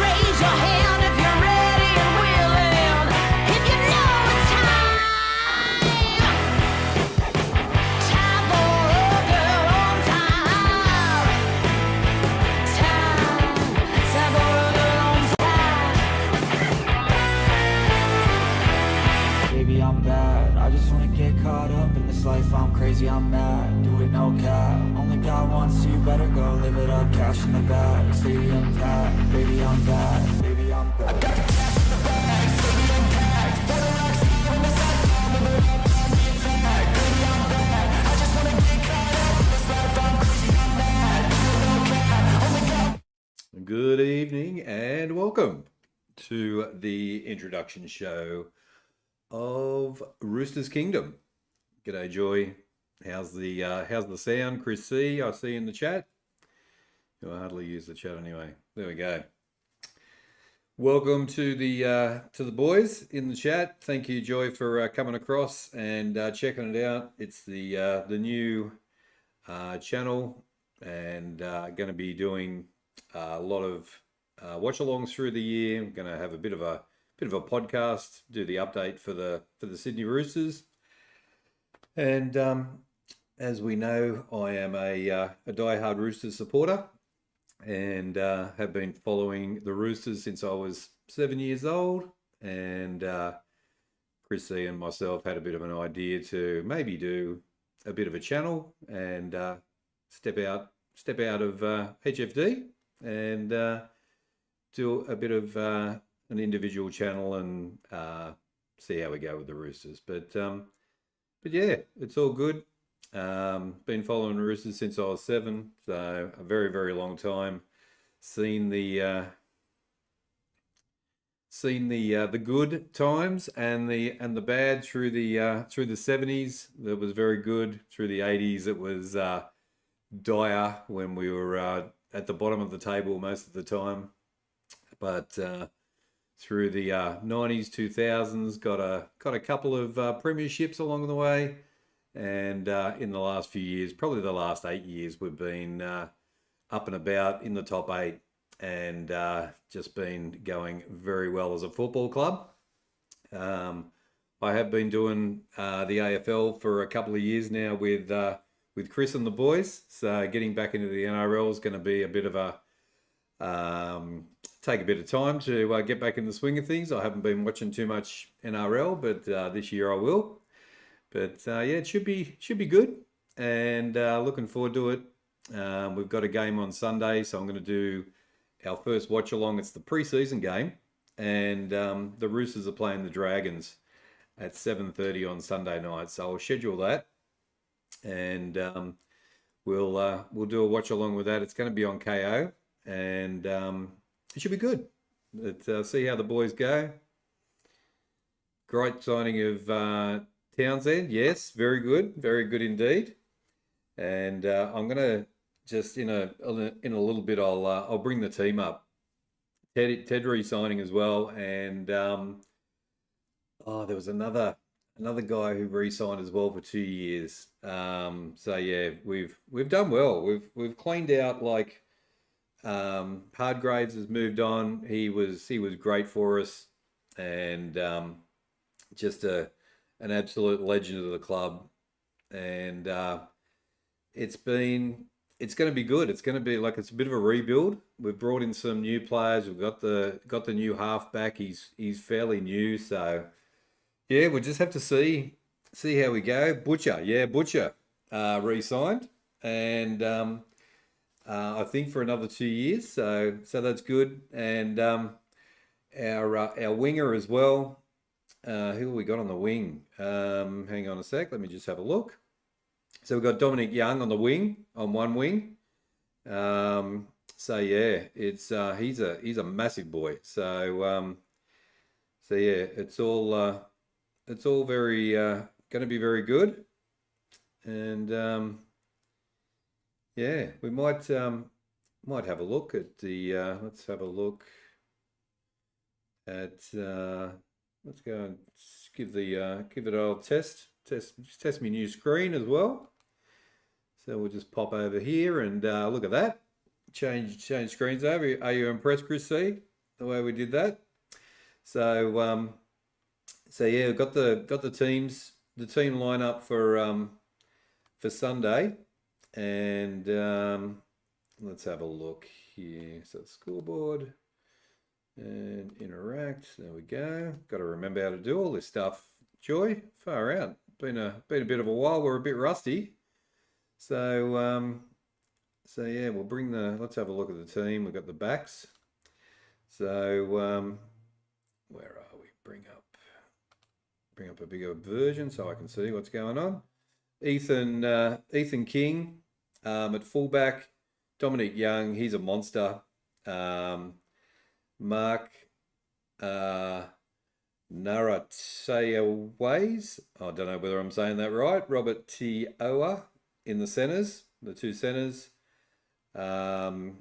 Raise your hand if you're crazy, I'm mad, do it no cap. Only God wants you, better go live it up. Cash in the bag, stadium packed. Baby, I'm back, baby, I'm back. I got the cash in the bag, stadium packed. Better not see when the sun's down, but baby, on the attack. Baby, I'm back, I just wanna get caught up in this life. I'm crazy, I'm mad, do it no cap. Only God. Good evening and welcome to the introduction show of Roosters Kingdom. G'day, Joy. How's the sound? Chris C, I see in the chat. I hardly use the chat anyway. There we go. Welcome to the boys in the chat. Thank you, Joy, for coming across and checking it out. It's the new channel, and going to be doing a lot of watch-alongs through the year. I'm going to have a bit of a podcast, do the update for the Sydney Roosters, and as we know, I am a die-hard Roosters supporter, and have been following the Roosters since I was 7 years old. And Chrissy and myself had a bit of an idea to maybe do a bit of a channel and step out of HFD and do a bit of an individual channel and see how we go with the Roosters. But yeah, it's all good. Been following the Roosters since I was 7, so a very, very long time. Seen the good times and the bad through the 70s. That was very good. Through the 80s, it was dire when we were at the bottom of the table most of the time. But through the 90s, 2000s, got a couple of premierships along the way. And in the last few years, probably the last 8 years, we've been up and about in the top 8 and just been going very well as a football club. I have been doing the AFL for a couple of years now with Chris and the boys. So getting back into the NRL is going to be a bit of a take a bit of time to get back in the swing of things. I haven't been watching too much NRL, but this year I will. But yeah, it should be good, and looking forward to it. We've got a game on Sunday, so I'm going to do our first watch along. It's the pre-season game, and the Roosters are playing the Dragons at 7:30 on Sunday night. So I'll schedule that, and we'll do a watch along with that. It's going to be on KO, and it should be good. But see how the boys go. Great signing of Townsend, yes, very good indeed. And I'm gonna just in a little bit I'll bring the team up. Ted re-signing as well, and there was another guy who re-signed as well for 2 years. So yeah, we've done well. We've cleaned out, like, Hardgraves has moved on. He was great for us, and just an absolute legend of the club. And it's going to be good. It's going to be like, it's a bit of a rebuild. We've brought in some new players. We've got the new halfback. He's fairly new, so yeah, we'll just have to see how we go. Butcher re-signed, and I think for another 2 years. So that's good. And our winger as well. Who have we got on the wing? Hang on a sec. Let me just have a look. So we've got Dominic Young on the wing, on one wing. So yeah, it's he's a massive boy. So yeah, it's all very going to be very good. And yeah, we might have a look at the. Let's have a look at. Let's go and give it a test my new screen as well. So we'll just pop over here and look at that. Change screens over. Are you impressed, Chris C, the way we did that? So yeah, we've got the team lineup for Sunday, and let's have a look here. So scoreboard. And interact. There we go. Got to remember how to do all this stuff. Joy, far out. Been a bit of a while. We're a bit rusty. So yeah, we'll let's have a look at the team. We've got the backs. So where are we? Bring up a bigger version so I can see what's going on. Ethan King at fullback. Dominic Young, he's a monster. Mark Narateaways, I don't know whether I'm saying that right. Robert Tioa in the centres, the two centres. Fatalaga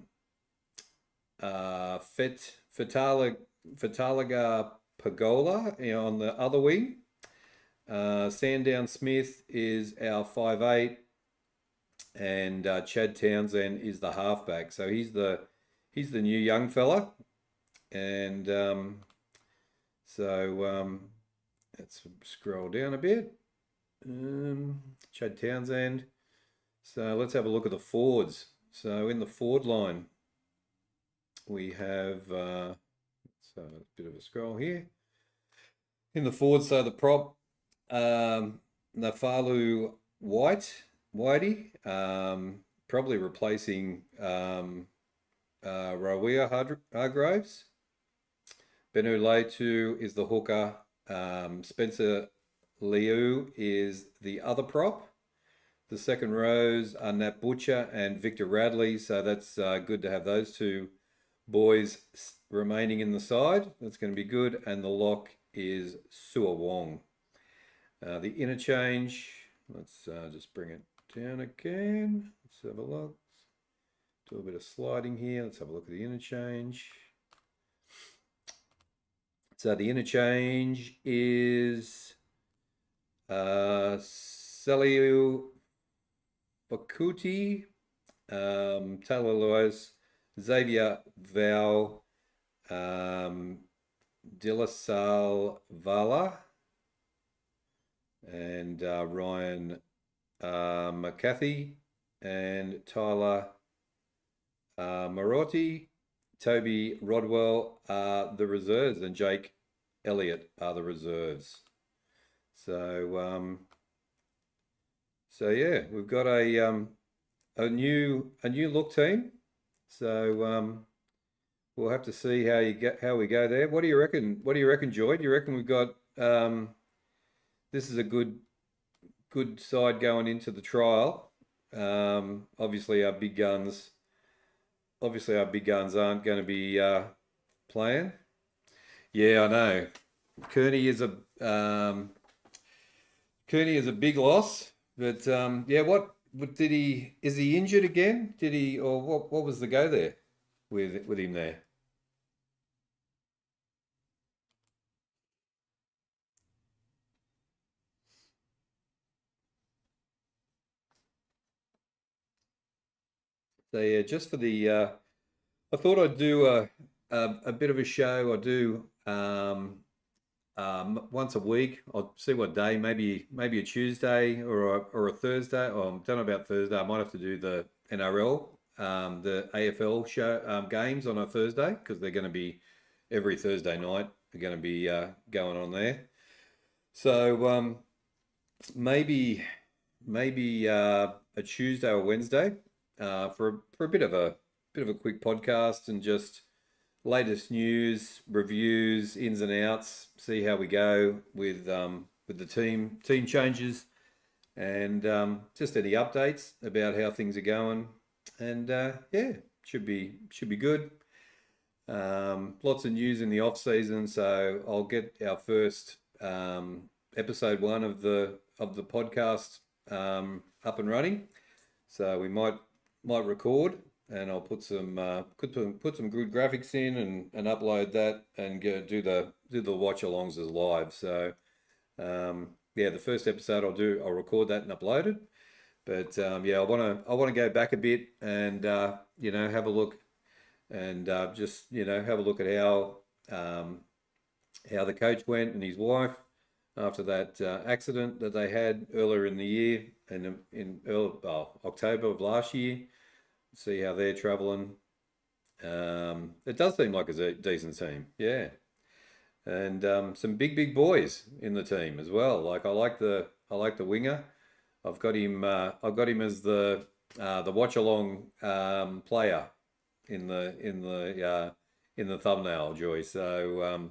Pagola on the other wing. Sandown Smith is our 5'8", and Chad Townsend is the halfback. So he's the new young fella, and let's scroll down a bit. Chad Townsend. So let's have a look at the forwards. So in the forward line, we have so a bit of a scroll here. In the forward, so the prop, Nafalu Whitey, probably replacing Rawia Hargraves. Benu Leitu is the hooker. Spencer Liu is the other prop. The second rows are Nat Butcher and Victor Radley, so that's good to have those two boys remaining in the side. That's going to be good. And the lock is Sua Wong. The interchange, let's just bring it down again. Let's have a look. Do a bit of sliding here. Let's have a look at the interchange. So the interchange is Saliu Bakuti, Taylor Lewis, Xavier Val, Dilasal Vala, and Ryan McCarthy, and Tyler Marotti. Toby Rodwell are the reserves, and Jake Elliott are the reserves. So yeah, we've got a new look team. So we'll have to see how we go there. What do you reckon? What do you reckon, Joy? Do you reckon we've got this is a good side going into the trial? Obviously our big guns aren't going to be playing. Yeah, I know. Kearney is a big loss, but yeah. What did he? Is he injured again? Did he, or what was the go there with him there? So yeah, just for the I thought I'd do a bit of a show. I do once a week. I'll see what day, maybe a Tuesday or a Thursday. Oh, I don't know about Thursday. I might have to do the NRL, the AFL show games on a Thursday, because they're going to be every Thursday night. They're going to be going on there. So maybe a Tuesday or Wednesday for a bit of a quick podcast, and just latest news, reviews, ins and outs, see how we go with the team changes, and just any updates about how things are going. And yeah, should be good. Lots of news in the off season, so I'll get our first episode 1 of the podcast up and running. So we might record, and I'll put some good graphics in and upload that, and do the watch-alongs as live. So yeah, the first episode I'll record that and upload it. But yeah, I want to go back a bit and have a look, and just have a look at how the coach went and his wife after that accident that they had earlier in the year, and in October of last year. See how they're traveling. It does seem like it's a decent team, yeah, and some big boys in the team as well. Like I like the winger. I've got him. I've got him as the watch-along player in the thumbnail, Joy. So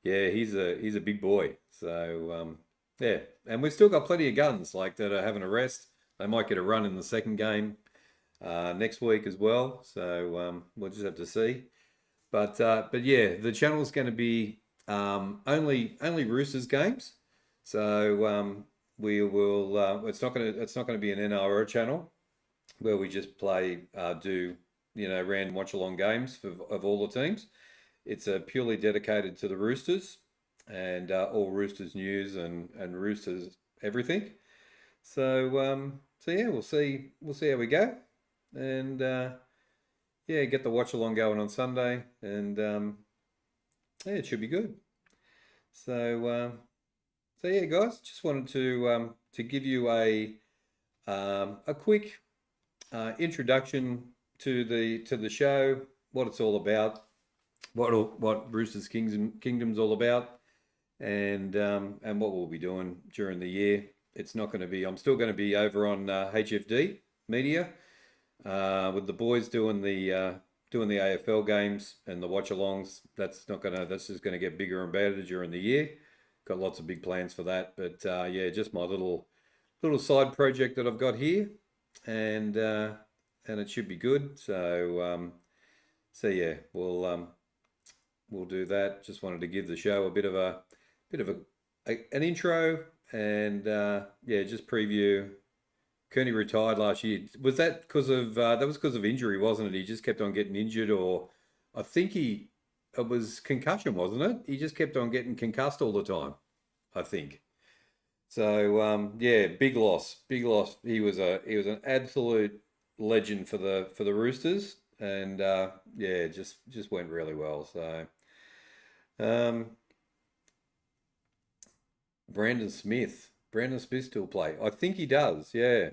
yeah, he's a big boy. So yeah, and we've still got plenty of guns like that are having a rest. They might get a run in the second game next week as well. So we'll just have to see. But yeah, the channel's going to be only Roosters games. So we will. It's not going to be an NRO channel where we just play do random watch along games of all the teams. It's purely dedicated to the Roosters and all Roosters news and Roosters everything. So yeah, we'll see how we go, and yeah, get the watch along going on Sunday, and yeah, it should be good. So yeah, guys, just wanted to give you a quick introduction to the show, what it's all about, what Roosters Kingdom's all about, and what we'll be doing during the year. It's not going to be. I'm still going to be over on HFD Media with the boys doing the AFL games and the watch-alongs. That's not gonna. That's just going to get bigger and better during the year. Got lots of big plans for that. But yeah, just my little side project that I've got here, and it should be good. So yeah, we'll do that. Just wanted to give the show a bit of an intro, and yeah, just preview. Kearney retired last year. Was that because of that was because of injury, wasn't it? He just kept on getting injured, or I think it was concussion, wasn't it? He just kept on getting concussed all the time, I think. So yeah, big loss, big loss. He was an absolute legend for the Roosters, and yeah, just went really well. So um, Brandon Smith still play. I think he does. Yeah,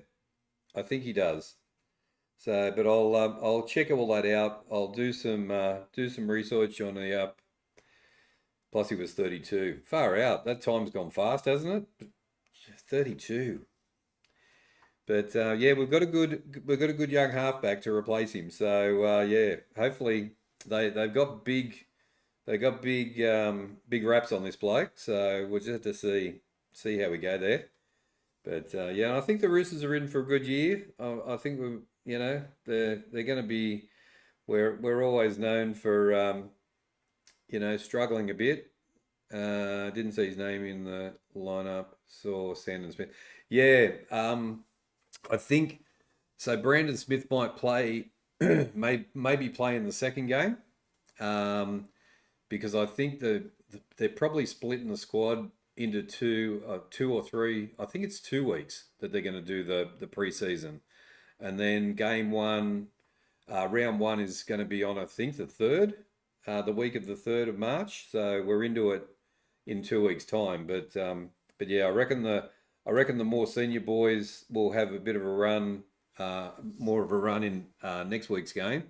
I think he does. So, but I'll check all that out. I'll do some research on the up. Plus, he was 32. Far out. That time's gone fast, hasn't it? 32. But yeah, we've got a good young halfback to replace him. So yeah, hopefully they've got big raps on this bloke. So we'll just have to see how we go there. But yeah, I think the Roosters are in for a good year. I think they're going to be. We're always known for struggling a bit. Didn't see his name in the lineup. Saw Sandon Smith. Yeah, I think so. Brandon Smith might play, maybe play in the second game, because I think they're probably splitting the squad into two or three. I think it's 2 weeks that they're going to do the preseason, and then game one, round one is going to be on I think the week of the 3rd of March. So we're into it in 2 weeks' time. But yeah, I reckon the more senior boys will have a bit of a run, more of a run in next week's game.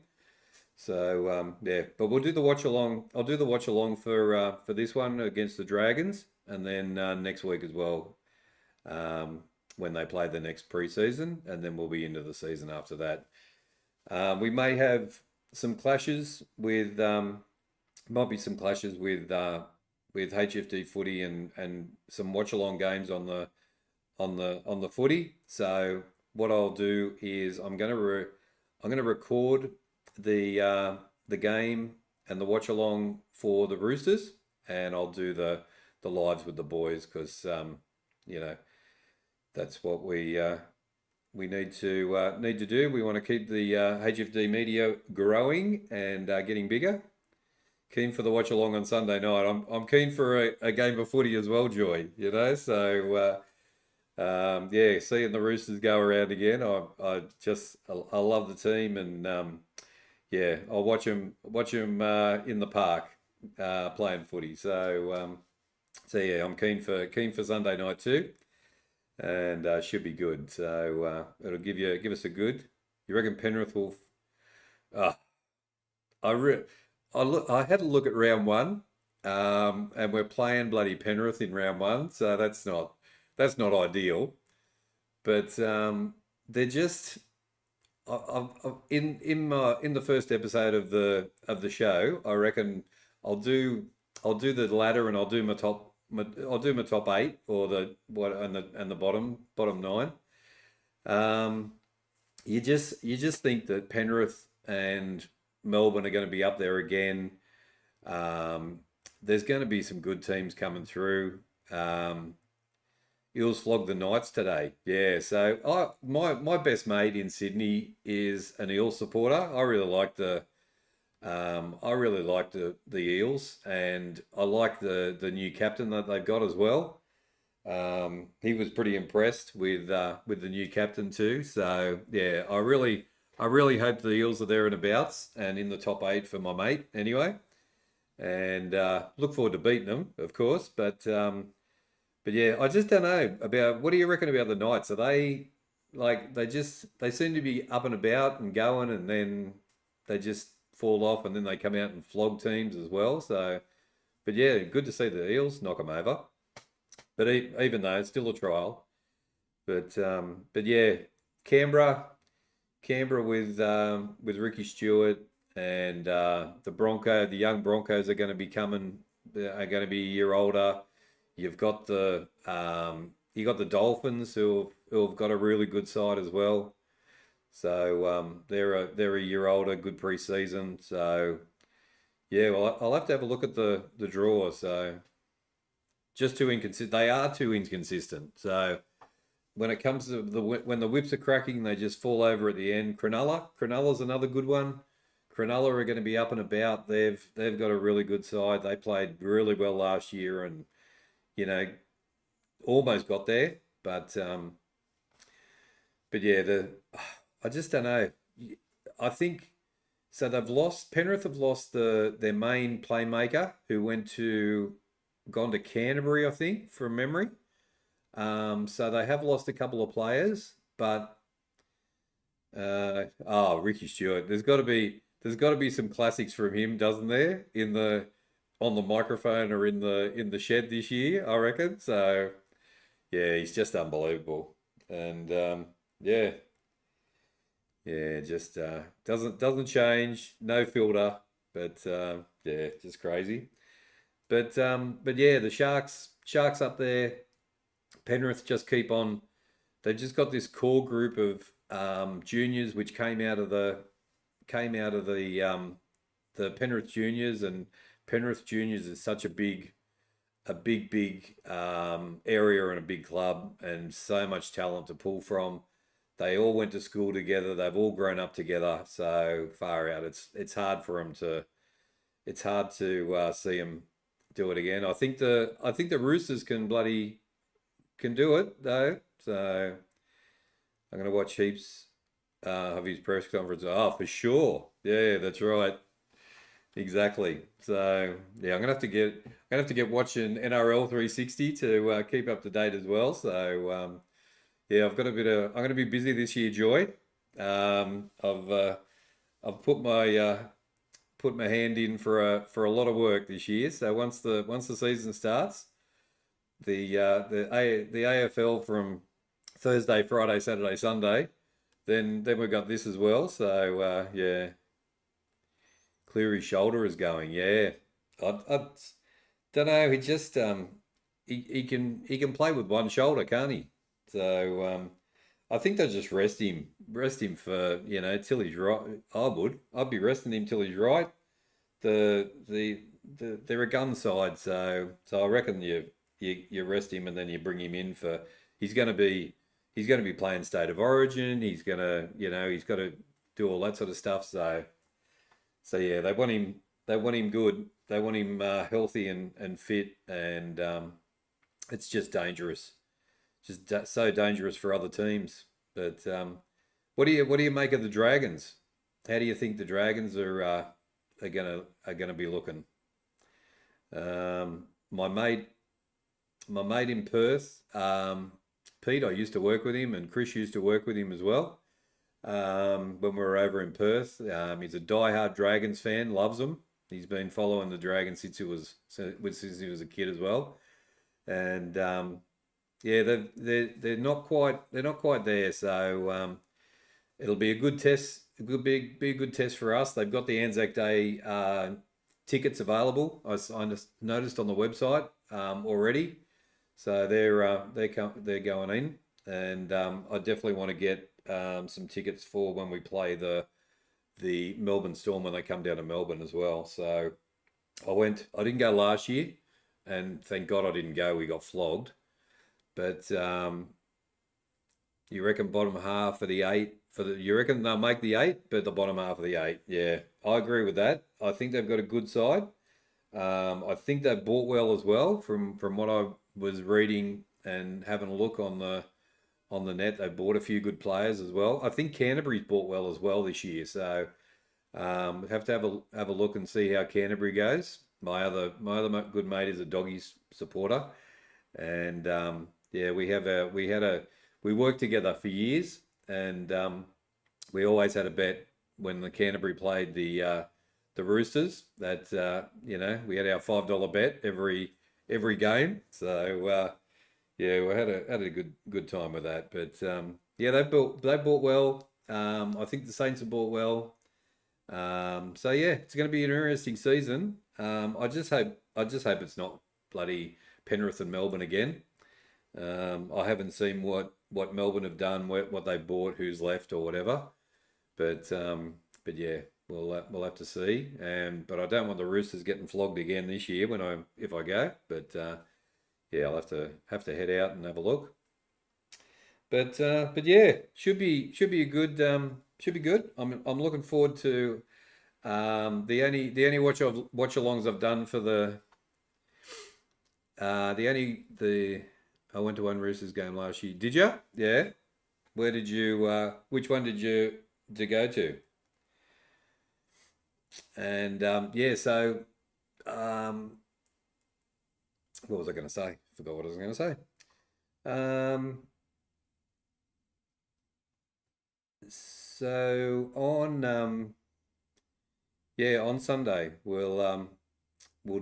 So yeah, but we'll do the watch along. I'll do the watch along for this one against the Dragons, and then next week as well, when they play the next preseason, and then we'll be into the season after that. We may have some clashes with might be some clashes with HFD footy and some watch along games on the footy. So what I'll do is I'm gonna record the game and the watch along for the Roosters, and I'll do the lives with the boys because that's what we need to do. We want to keep the HFD media growing and getting bigger. Keen for the watch along on Sunday night. I'm keen for a game of footy as well, Joy. So yeah, seeing the Roosters go around again, I love the team, and yeah, I'll watch them in the park playing footy. So yeah, I'm keen for Sunday night too, and should be good. So it'll give us a good. You reckon Penrith will? Uh, I re I had a look at round one, and we're playing bloody Penrith in round one, so that's not ideal. but they're just in the first episode of the show. I reckon I'll do I'll do the ladder and I'll do my top eight or the what and the bottom nine. Um, you just think that Penrith and Melbourne are going to be up there again. Um, there's going to be some good teams coming through. Um, Eels flogged the Knights today. Yeah, so my best mate in Sydney is an Eels supporter. I really like the Eels, and I like the new captain that they've got as well. He was pretty impressed with the new captain too. So yeah, I really hope the Eels are there and abouts and in the top eight for my mate anyway. And look forward to beating them, of course. But yeah, I just don't know about what do you reckon about the Knights? Are they like they seem to be up and about and going, and then they just fall off, and then they come out and flog teams as well. So, but yeah, good to see the Eels knock them over. But even though it's still a trial, but yeah, Canberra, Canberra with Ricky Stewart and the young Broncos are going to be coming, are going to be a year older. You've got you got the Dolphins who have got a really good side as well. So they're a year older, good preseason. So yeah, well I'll have to have a look at the draw. So just too inconsistent. They are too inconsistent. So when it comes to when the whips are cracking, they just fall over at the end. Cronulla's another good one. Cronulla are going to be up and about. They've got a really good side. They played really well last year, and you know almost got there, but yeah, I just don't know. I think so. They've lost. Penrith have lost their main playmaker, who gone to Canterbury, I think, from memory. So they have lost a couple of players, but Ricky Stewart. There's got to be some classics from him, doesn't there? On the microphone or in the shed this year, I reckon. So yeah, he's just unbelievable, and yeah, yeah, just doesn't change, no filter, but yeah, just crazy. But yeah, the Sharks up there. Penrith just keep on. They've just got this core group of juniors which came out of the Penrith juniors, and Penrith juniors is such big area and a big club, and so much talent to pull from. They all went to school together. They've all grown up together. So far out, it's hard to see them do it again. I think the Roosters can do it though. So I'm going to watch heaps of his press conference. Oh, for sure. Yeah, that's right. Exactly. So yeah, I'm gonna have to get watching NRL 360 to keep up to date as well. So yeah, I'm gonna be busy this year, Joy. I've put my hand in for a lot of work this year. So once the season starts, the AFL from Thursday, Friday, Saturday, Sunday, then we've got this as well. So yeah, Cleary's shoulder is going. Yeah, I don't know. He just he can play with one shoulder, can't he? So I think they'll just rest him for till he's right. I'd be resting him till he's right. They're a gun side, so I reckon you rest him and then you bring him in for he's going to be playing State of Origin. He's got to do all that sort of stuff. So yeah, they want him good. They want him healthy and fit, and it's just dangerous, so dangerous for other teams. But what do you make of the Dragons? How do you think the Dragons are gonna be looking? Um, my mate my mate in Perth, Pete, I used to work with him, and Chris used to work with him as well. When we were over in Perth, he's a die-hard Dragons fan, loves them. He's been following the Dragons since he was a kid as well, and Yeah, they're not quite there. So it'll be a good test. It could be a good test for us. They've got the Anzac Day tickets available. I just noticed on the website already. So they're going in, and I definitely want to get some tickets for when we play the Melbourne Storm when they come down to Melbourne as well. So I went. I didn't go last year, and thank God I didn't go. We got flogged. But you reckon bottom half of the eight for the? You reckon they'll make the eight, but the bottom half of the eight. Yeah, I agree with that. I think they've got a good side. I think they bought well as well from what I was reading and having a look on the net. They bought a few good players as well. I think Canterbury's bought well as well this year. So we have to have a look and see how Canterbury goes. My other good mate is a Doggies supporter, and yeah, we worked together for years, and we always had a bet when the Canterbury played the Roosters that we had our $5 bet every game. So yeah, we had a good time with that. But yeah, they bought well. I think the Saints have bought well. So yeah, it's going to be an interesting season. I just hope it's not bloody Penrith and Melbourne again. I haven't seen what Melbourne have done, what they bought, who's left, or whatever. But yeah, we'll have to see. But I don't want the Roosters getting flogged again this year if I go. But yeah, I'll have to head out and have a look. But yeah, should be a good should be good. I'm looking forward to the only watch-alongs I've done for the I went to one Roosters game last year. Did you? Yeah. Where did you? Which one did you go to? And yeah, so um, what was I going to say? Forgot what I was going to say. Um, so on Sunday we'll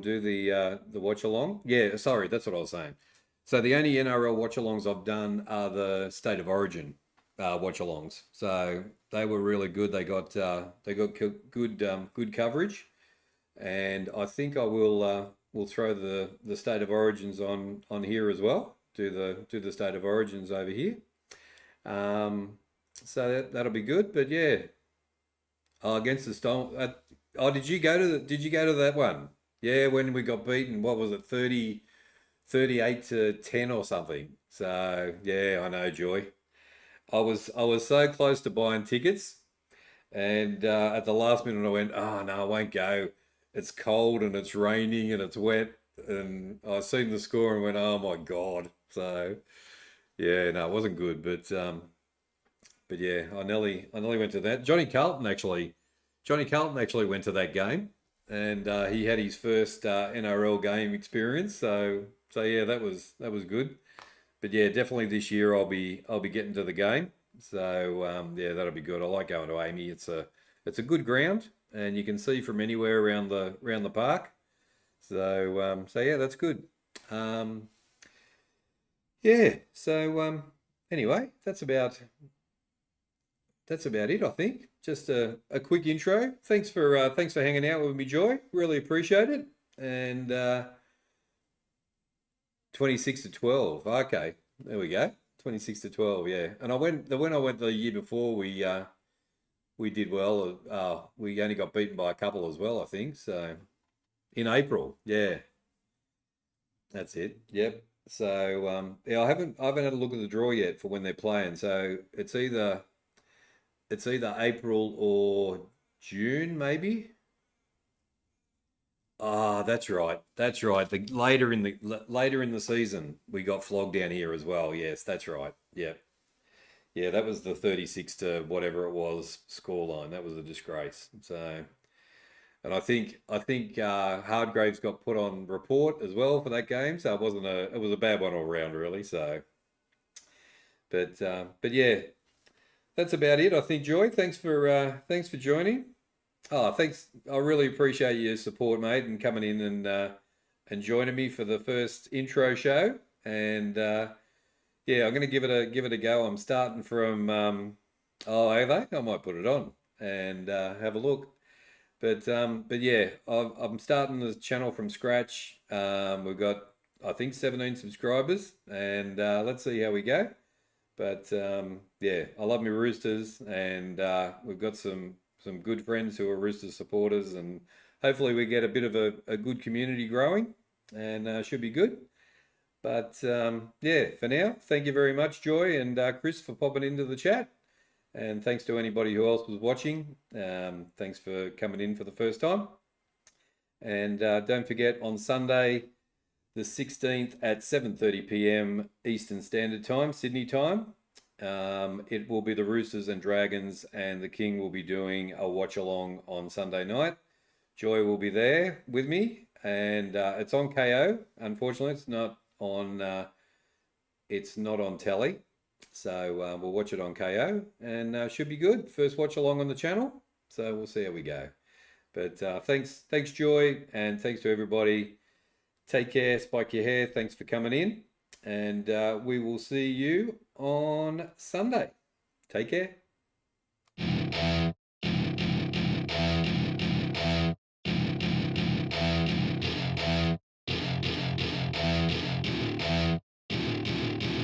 do the watch along. Yeah, sorry, that's what I was saying. So the only NRL watch alongs I've done are the State of Origin watch alongs. So they were really good. Good coverage, and I think I will throw the State of Origins on here as well. Do the State of Origins over here. Um, so that'll be good. But yeah, against the Storm. Did you go to that one? Yeah, when we got beaten, what was it, 38-10 or something. So yeah, I know, Joy. I was so close to buying tickets, and at the last minute I went, oh no, I won't go. It's cold and it's raining and it's wet, and I seen the score and went, oh my God. So yeah, no, it wasn't good, but yeah, I nearly went to that. Johnny Carlton actually went to that game, and he had his first NRL game experience. So yeah, that was good. But yeah, definitely this year I'll be getting to the game. So yeah, that'll be good. I like going to Amy. It's a good ground, and you can see from anywhere around the park. So yeah, that's good. Um, yeah. So anyway, that's about it, I think. Just a quick intro. Thanks for hanging out with me, Joy. Really appreciate it. And 26-12. Okay, there we go. 26-12. Yeah. And when I went the year before, we did well. We only got beaten by a couple as well, I think. So in April. Yeah, that's it. Yep. So yeah, I haven't had a look at the draw yet for when they're playing. So it's either April or June, maybe. Ah, that's right. That's right. Later in the season, we got flogged down here as well. Yes, that's right. Yeah, yeah. That was the 36 to whatever it was scoreline. That was a disgrace. So, and I think Hardgraves got put on report as well for that game. So it was a bad one all round, really. So, but yeah, that's about it. I think, Joy. Thanks for joining. Oh, thanks. I really appreciate your support, mate, and coming in and joining me for the first intro show. And Yeah, I'm gonna give it a go. I'm starting from oh, are they? I might put it on and have a look. But yeah, I'm starting the channel from scratch. We've got I think 17 subscribers, and let's see how we go. But yeah, I love my Roosters, and we've got some good friends who are Roosters supporters, and hopefully we get a bit of a good community growing, and should be good. But yeah, for now, thank you very much, Joy and Chris, for popping into the chat. And thanks to anybody who else was watching. Thanks for coming in for the first time. And don't forget, on Sunday, the 16th at 7:30 p.m. Eastern Standard Time, Sydney time, it will be the Roosters and Dragons, and the King will be doing a watch along on Sunday night. Joy will be there with me, and it's on KO. Unfortunately, it's not on telly. So we'll watch it on KO, and should be good. First watch along on the channel, so we'll see how we go. But thanks Joy, and thanks to everybody. Take care, spike your hair. Thanks for coming in, and we will see you on Sunday. Take care.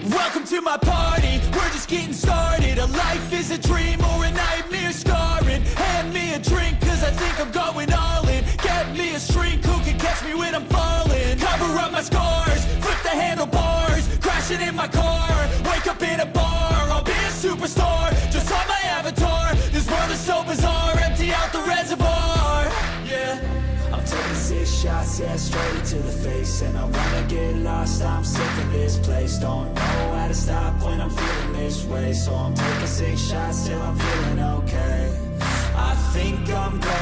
Welcome to my party, we're just getting started. A life is a dream or a nightmare scarring. Hand me a drink cause I think I'm going all in. Get me a shrink who can catch me when I'm falling. Cover up my scars, flip the handlebars. Crashing in my car, wake up in a bar. I'll be a superstar, just on my avatar. This world is so bizarre, empty out the reservoir. Yeah, I'm taking 6 shots, yeah, straight to the face. And I wanna get lost, I'm sick of this place. Don't know how to stop when I'm feeling this way. So I'm taking 6 shots till I'm feeling okay. I think I'm going